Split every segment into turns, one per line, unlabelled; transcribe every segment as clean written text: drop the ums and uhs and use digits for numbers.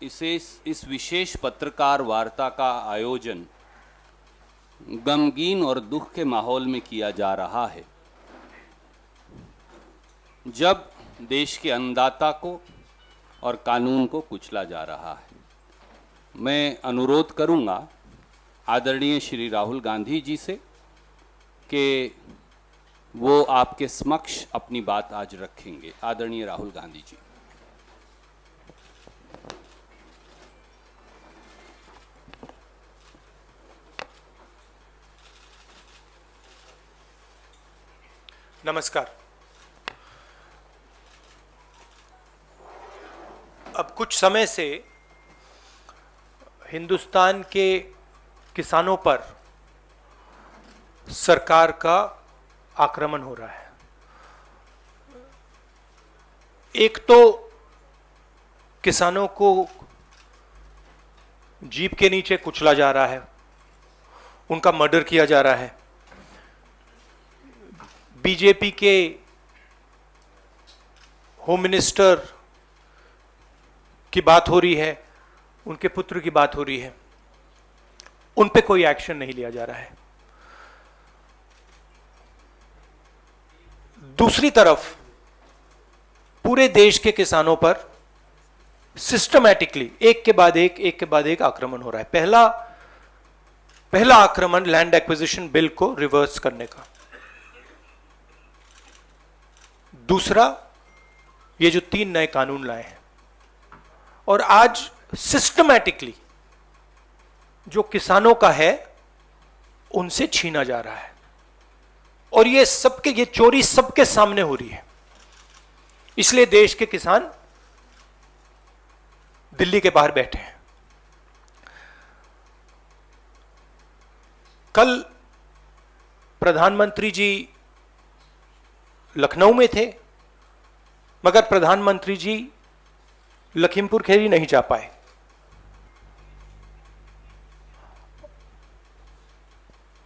इस विशेष पत्रकार वार्ता का आयोजन गमगीन और दुख के माहौल में किया जा रहा है, जब देश के अन्नदाता को और कानून को कुचला जा रहा है। मैं अनुरोध करूंगा आदरणीय श्री राहुल गांधी जी से कि वो आपके समक्ष अपनी बात आज रखेंगे। आदरणीय राहुल गांधी जी।
नमस्कार। अब कुछ समय से हिंदुस्तान के किसानों पर सरकार का आक्रमण हो रहा है। एक तो किसानों को जीप के नीचे कुचला जा रहा है, उनका मर्डर किया जा रहा है। बीजेपी के होम मिनिस्टर की बात हो रही है, उनके पुत्र की बात हो रही है, उन पे कोई एक्शन नहीं लिया जा रहा है। दूसरी तरफ पूरे देश के किसानों पर सिस्टमैटिकली एक के बाद एक आक्रमण हो रहा है। पहला आक्रमण लैंड एक्विजिशन बिल को रिवर्स करने का, दूसरा ये जो 3 नए कानून लाए हैं, और आज सिस्टमैटिकली जो किसानों का है उनसे छीना जा रहा है। और ये चोरी सबके सामने हो रही है। इसलिए देश के किसान दिल्ली के बाहर बैठे हैं। कल प्रधानमंत्री जी लखनऊ में थे, मगर प्रधानमंत्री जी लखीमपुर खीरी नहीं जा पाए।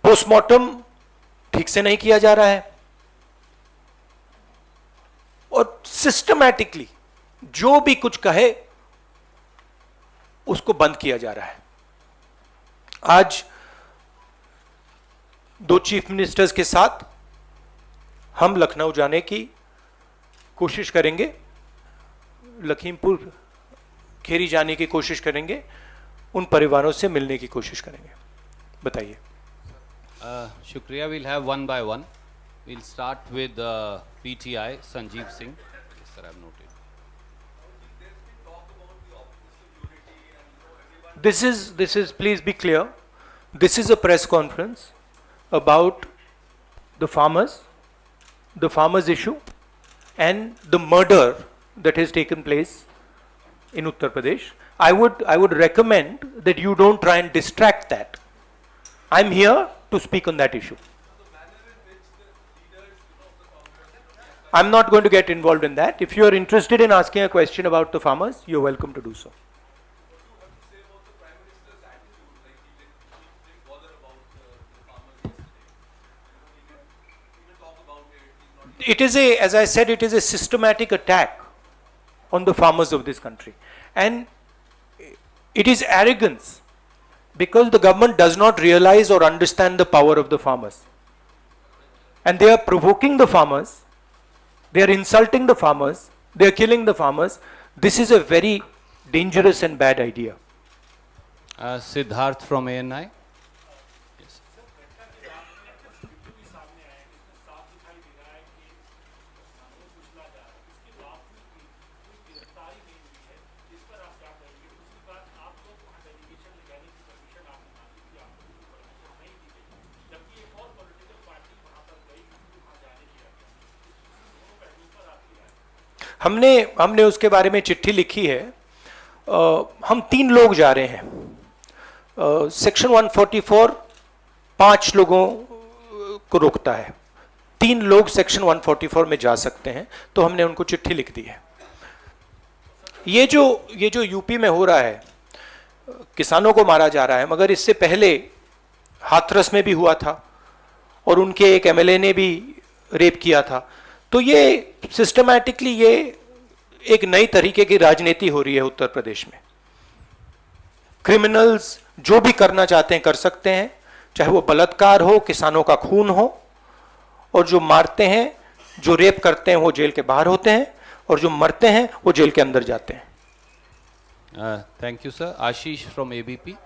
पोस्टमार्टम ठीक से नहीं किया जा रहा है और सिस्टमैटिकली जो भी कुछ कहे उसको बंद किया जा रहा है। आज 2 चीफ मिनिस्टर्स के साथ हम लखनऊ जाने की कोशिश करेंगे, लखीमपुर खीरी जाने की कोशिश करेंगे, उन परिवारों से मिलने की कोशिश करेंगे। बताइए।
शुक्रिया। Will have one by one. Will start with PTI Sanjeev Singh. Sir, I have noted.
This is please be clear, this is a press conference about the farmers issue and the murder that has taken place in Uttar Pradesh. I would recommend that you don't try and distract that. I'm here to speak on that issue. I'm not going to get involved in that. If you are interested in asking a question about the farmers, you're welcome to do so. It is as I said, it is a systematic attack on the farmers of this country. And it is arrogance because the government does not realize or understand the power of the farmers. And they are provoking the farmers, they are insulting the farmers, they are killing the farmers. This is a very dangerous and bad idea.
Siddharth from ANI.
हमने उसके बारे में चिट्ठी लिखी है। हम 3 लोग जा रहे हैं। सेक्शन 144 5 लोगों को रोकता है, 3 लोग सेक्शन 144 में जा सकते हैं, तो हमने उनको चिट्ठी लिख दी है। ये जो यूपी में हो रहा है, किसानों को मारा जा रहा है, मगर इससे पहले हाथरस में भी हुआ था और उनके एक एमएलए ने भी रेप किया था। तो ये सिस्टमैटिकली ये एक नई तरीके की राजनीति हो रही है उत्तर प्रदेश में। क्रिमिनल्स जो भी करना चाहते हैं कर सकते हैं, चाहे वो बलात्कार हो, किसानों का खून हो, और जो मारते हैं, जो रेप करते हैं वो जेल के बाहर होते हैं, और जो मरते हैं वो जेल के अंदर जाते हैं।
Thank you sir. Ashish from ABP.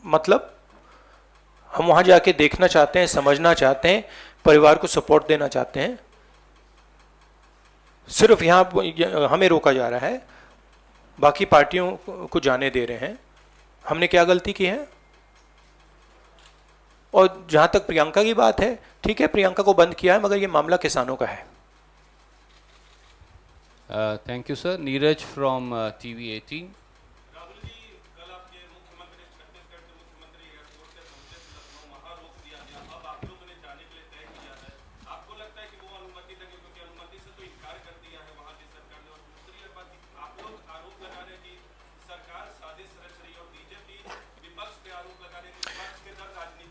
मतलब हम वहां जाके देखना चाहते हैं, समझना चाहते हैं, परिवार को सपोर्ट देना चाहते हैं। सिर्फ यहां हमें रोका जा रहा है, बाकी पार्टियों को जाने दे रहे हैं। हमने क्या गलती की है? और जहां तक प्रियंका की बात है, ठीक है, प्रियंका को बंद किया है, मगर ये मामला किसानों का है।
Thank you sir. Neeraj from TV 18।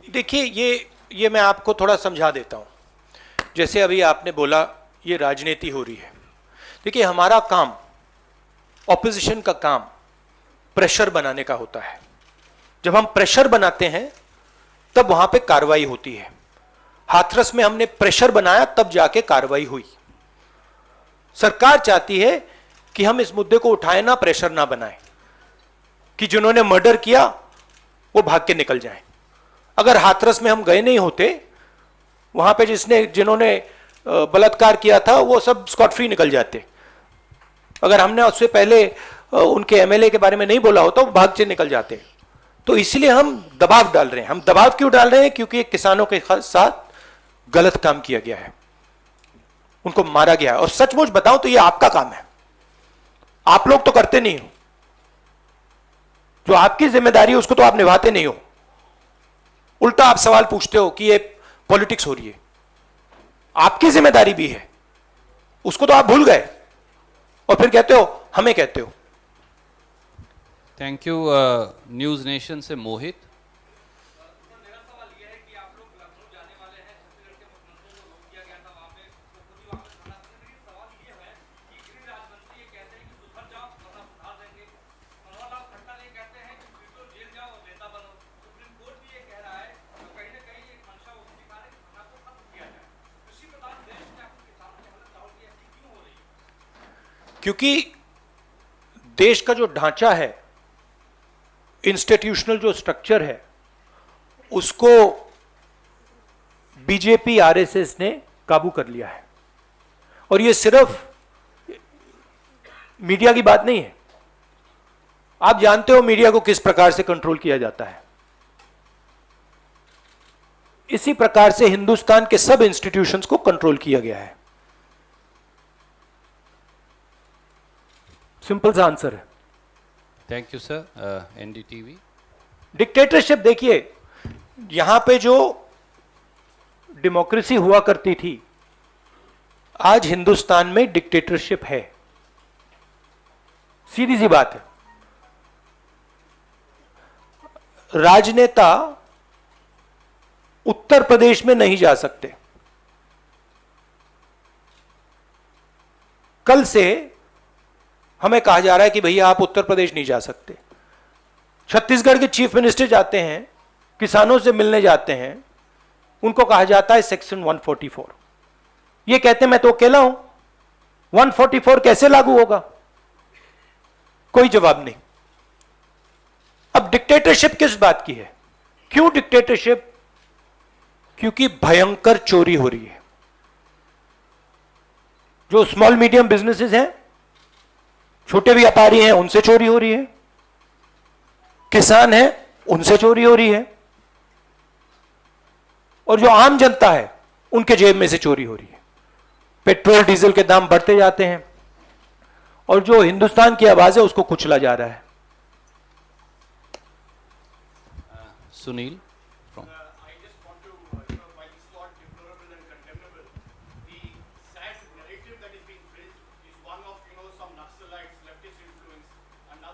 देखिए, ये मैं आपको थोड़ा समझा देता हूं। जैसे अभी आपने बोला ये राजनीति हो रही है। देखिए, हमारा काम, ऑपोजिशन का काम प्रेशर बनाने का होता है। जब हम प्रेशर बनाते हैं तब वहां पे कार्रवाई होती है। हाथरस में हमने प्रेशर बनाया, तब जाके कार्रवाई हुई। सरकार चाहती है कि हम इस मुद्दे को उठाएं ना, प्रेशर ना बनाएं, कि जिन्होंने मर्डर किया वो भाग के निकल जाएं। अगर हाथरस में हम गए नहीं होते, वहां पे जिन्होंने बलात्कार किया था वो सब स्कॉट फ्री निकल जाते। अगर हमने उससे पहले उनके एमएलए के बारे में नहीं बोला होता, वो भाग से निकल जाते। तो इसलिए हम दबाव डाल रहे हैं। हम दबाव क्यों डाल रहे हैं? क्योंकि किसानों के साथ गलत काम किया गया है, उनको मारा गया है। और सचमुच बताऊं तो ये आपका काम है, आप लोग तो करते नहीं हो। जो आपकी जिम्मेदारी है उसको तो आप निभाते नहीं हो। उल्टा आप सवाल पूछते हो कि ये पॉलिटिक्स हो रही है। आपकी जिम्मेदारी भी है, उसको तो आप भूल गए, और फिर कहते हो हमें कहते हो।
Thank you. न्यूज नेशन से मोहित।
क्योंकि देश का जो ढांचा है, इंस्टीट्यूशनल जो स्ट्रक्चर है, उसको बीजेपी आरएसएस ने काबू कर लिया है। और ये सिर्फ मीडिया की बात नहीं है। आप जानते हो मीडिया को किस प्रकार से कंट्रोल किया जाता है। इसी प्रकार से हिंदुस्तान के सब इंस्टीट्यूशंस को कंट्रोल किया गया है। सिंपल सा आंसर है।
Thank you sir. NDTV.
Dictatorship, देखिए यहां पे जो डेमोक्रेसी हुआ करती थी, आज हिंदुस्तान में डिक्टेटरशिप है। सीधी सी बात है। राजनेता उत्तर प्रदेश में नहीं जा सकते। कल से हमें कहा जा रहा है कि भैया आप उत्तर प्रदेश नहीं जा सकते। छत्तीसगढ़ के चीफ मिनिस्टर जाते हैं, किसानों से मिलने जाते हैं, उनको कहा जाता है सेक्शन 144। ये कहते हैं मैं तो अकेला हूं, 144 कैसे लागू होगा? कोई जवाब नहीं। अब डिक्टेटरशिप किस बात की है? क्यों डिक्टेटरशिप? क्योंकि भयंकर चोरी हो रही है। जो स्मॉल मीडियम बिजनेसेस हैं, छोटे व्यापारी हैं, उनसे चोरी हो रही है। किसान हैं, उनसे चोरी हो रही है। और जो आम जनता है, उनके जेब में से चोरी हो रही है। पेट्रोल डीजल के दाम बढ़ते जाते हैं, और जो हिंदुस्तान की आवाज है उसको कुचला जा रहा है।
Sunil.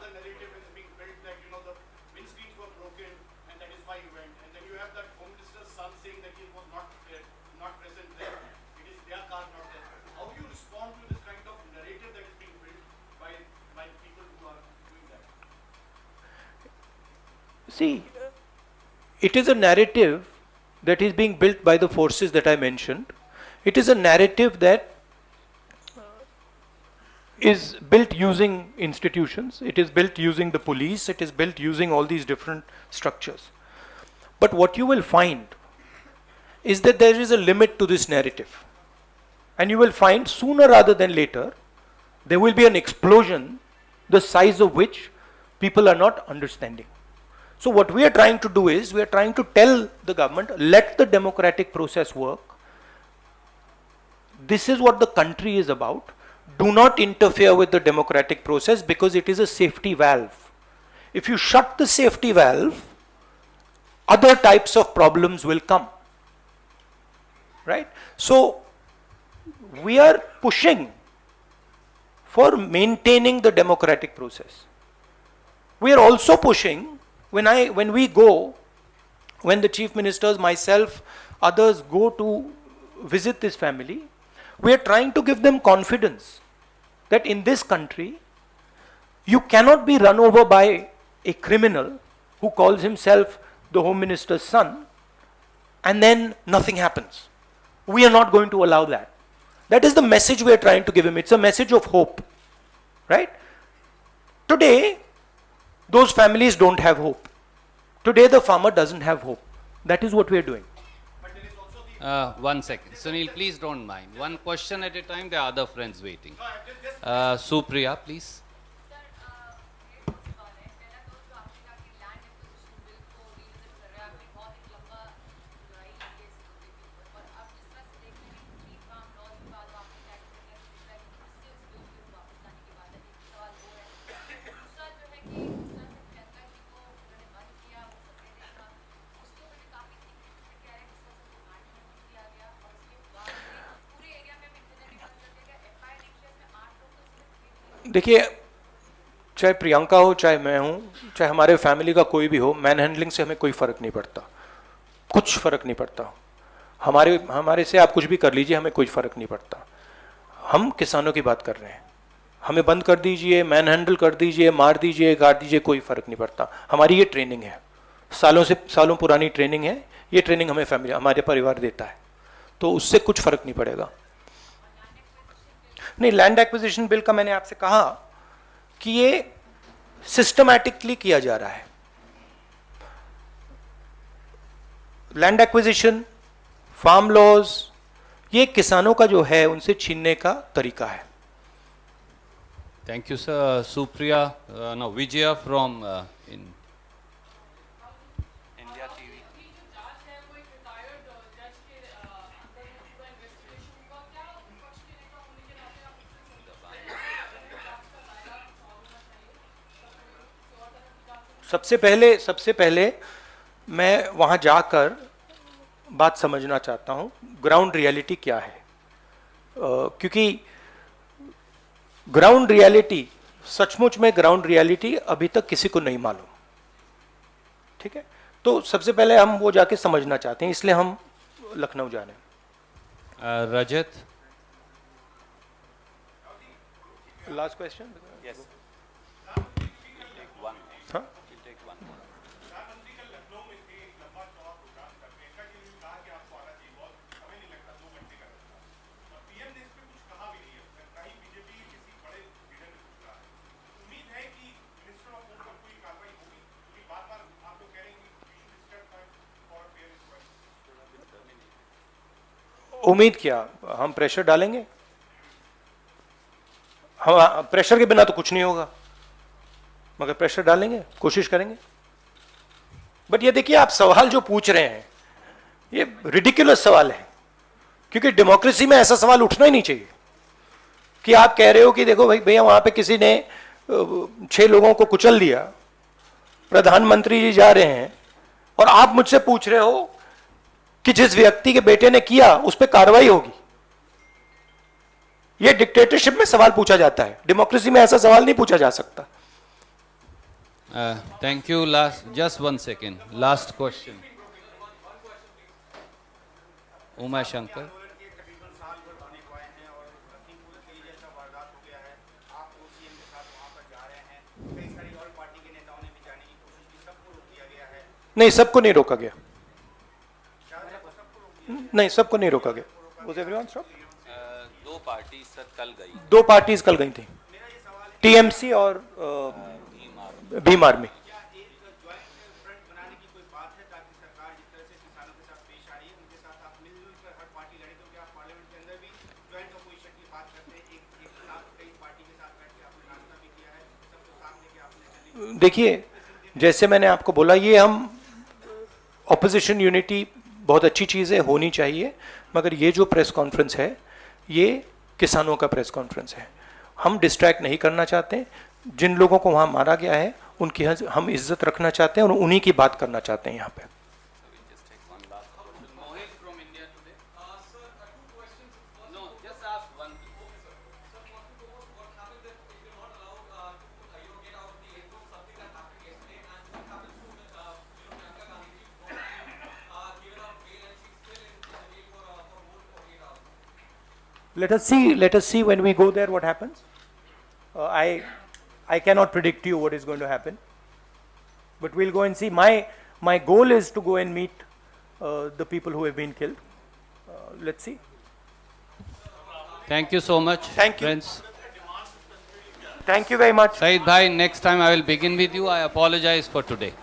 the narrative that is being built that, you know, the windscreens were broken and that is why he went. And then you have that Home Minister's son saying that he was not there, not present there. It is their car, not there. How do you respond to this kind of narrative that is being built by people who are doing that?
See, it is a narrative that is being built by the forces that I mentioned. It is a narrative that is built using institutions, it is built using the police, it is built using all these different structures. But what you will find is that there is a limit to this narrative. And you will find sooner rather than later, there will be an explosion, the size of which people are not understanding. So what we are trying to do is, we are trying to tell the government, let the democratic process work. This is what the country is about. Do not interfere with the democratic process because it is a safety valve. If you shut the safety valve, other types of problems will come. Right? So, we are pushing for maintaining the democratic process. We are also pushing, when the Chief Ministers, myself, others go to visit this family, we are trying to give them confidence that in this country, you cannot be run over by a criminal who calls himself the Home Minister's son, and then nothing happens. We are not going to allow that. That is the message we are trying to give him. It's a message of hope. Right? Today, those families don't have hope. Today, the farmer doesn't have hope. That is what we are doing.
But there is also the
1 second. Sunil, please don't mind. One question at a time, there are other friends waiting.
no, just
Supriya, please.
Sir ये कौन सी बात है पहला तो जो आपने कहा कि लैंड एक्विजिशन बिल को रीविजिट कर रहे हैं आपने बहुत एक लंबा लड़ाई लड़ी है इस मुद्दे के ऊपर और अब जिस तरह से देख रहे हैं कि फार्म लॉज की बात आपने टैक्स करने दिख रहा है कि इससे उस बिल को वापस लाने की बात है एक सवाल वो है दूसरा जो है कि जिस तरह से प्रियंका जी को उन्होंने बंद किया वो सत्य देखा उसको मैंने काफी कह रहे हैं कि सोशल को घाट में किया गया और उसके बाद पूरे एरिया में इंटरनेट बंद कर दिया गया एफआईआर एक्शन में 8 लोग तो सिर्फ
देखिए, चाहे प्रियंका हो, चाहे मैं हूं, चाहे हमारे फैमिली का कोई भी हो, मैन हैंडलिंग से हमें कोई फर्क नहीं पड़ता, कुछ फर्क नहीं पड़ता। हमारे से आप कुछ भी कर लीजिए, हमें कोई फर्क नहीं पड़ता। हम किसानों की बात कर रहे हैं। हमें बंद कर दीजिए, मैन हैंडल कर दीजिए, मार दीजिए, गाड़ दीजिए, कोई फर्क नहीं पड़ता। हमारी ये ट्रेनिंग है, सालों पुरानी ट्रेनिंग है। ये ट्रेनिंग हमें फैमिली, हमारे परिवार देता है, तो उससे कुछ फर्क नहीं पड़ेगा। नहीं, लैंड एक्विजिशन बिल का मैंने आपसे कहा कि ये सिस्टमैटिकली किया जा रहा है। लैंड एक्विजिशन, फार्म लॉज, ये किसानों का जो है उनसे छीनने का तरीका है।
Thank you, sir. Supriya, no, Vijaya from in India TV.
सबसे पहले मैं वहां जाकर बात समझना चाहता हूं, ग्राउंड रियलिटी क्या है, क्योंकि ग्राउंड रियलिटी, सचमुच में ग्राउंड रियलिटी अभी तक किसी को नहीं मालूम। ठीक है, तो सबसे पहले हम वो जाके समझना चाहते हैं, इसलिए हम लखनऊ जा रहे हैं।
Rajat.
Last question.
Yes.
हाँ,
प्रधानमंत्री कल लखनऊ में थे, एक लंबा चौड़ा प्रोग्राम था। प्रियंका जी ने कहा कि आपको आना चाहिए, बहुत समय नहीं लगता, 2 घंटे का रास्ता। और पीएम ने इस पे कुछ कहा भी नहीं है, कहीं बीजेपी किसी बड़े लीडर ने कुछ कहा है। उम्मीद है कि मिनिस्टर ऑफ होम पर कोई कार्रवाई होगी, क्योंकि बार-बार आप लोग कह रहे हैं कि we should step back for a fair election.
उम्मीद क्या, हम प्रेशर डालेंगे। हम प्रेशर के बिना तो कुछ नहीं होगा, मगर प्रेशर डालेंगे, कोशिश करेंगे। बट ये देखिए, आप सवाल जो पूछ रहे हैं ये रिडिकुलस सवाल है, क्योंकि डेमोक्रेसी में ऐसा सवाल उठना ही नहीं चाहिए कि आप कह रहे हो कि देखो भाई भैया वहां पे किसी ने 6 लोगों को कुचल दिया, प्रधानमंत्री जी जा रहे हैं और आप मुझसे पूछ रहे हो कि जिस व्यक्ति के बेटे ने किया उस पर कार्रवाई होगी। यह डिक्टेटरशिप में सवाल पूछा जाता है, डेमोक्रेसी में ऐसा सवाल नहीं पूछा जा सकता।
Thank you. Just 1 second. Last question. Uma Shankar.
आंदोलन के तकरीबन साल भर होने को आए हैं और लखीमपुर खीरी जैसा वारदात हो गया है। आप सीएम के साथ वहां पर जा रहे हैं, कई सारी और पार्टी के नेताओं ने भी जाने की कोशिश की, सबको रोक दिया गया है।
नहीं, सबको नहीं रोका गया।
शायद सबको रोक दिया
नहीं, सबको नहीं रोका गया। Was everyone stopped?
दो पार्टी सर कल गई।
दो पार्टीज कल गई थी, टीएमसी और भीम आर्मी।
क्या एक ज्वाइंट फ्रंट बनाने की कोई बात है ताकि सरकार जिस तरह से किसानों के साथ पेश आ रही है उनके साथ आप मिलजुल कर हर पार्टी लड़े, क्योंकि आप पार्लियामेंट के अंदर भी ज्वाइंट अपोजिशन की बात करते हैं, एक साथ कई पार्टी के साथ बैठ के आपने नाश्ता भी किया है, सबको सामने के आपने
देखिए, जैसे मैंने आपको बोला, ये हम ऑपोजिशन यूनिटी बहुत अच्छी चीज़ है, होनी चाहिए, मगर ये जो प्रेस कॉन्फ्रेंस है ये किसानों का प्रेस कॉन्फ्रेंस है। हम डिस्ट्रैक्ट नहीं करना चाहते। जिन लोगों को वहाँ मारा गया है उनकी हम इज्जत रखना चाहते हैं और उन्हीं की बात करना चाहते हैं यहाँ पे। Let us see when we go there what happens. I cannot predict to you what is going to happen, but we'll go and see. My goal is to go and meet the people who have been killed. Let's see.
Thank you so much.
Thank you.
Friends.
Thank you very much.
Saeed bhai, next time I will begin with you. I apologize for today.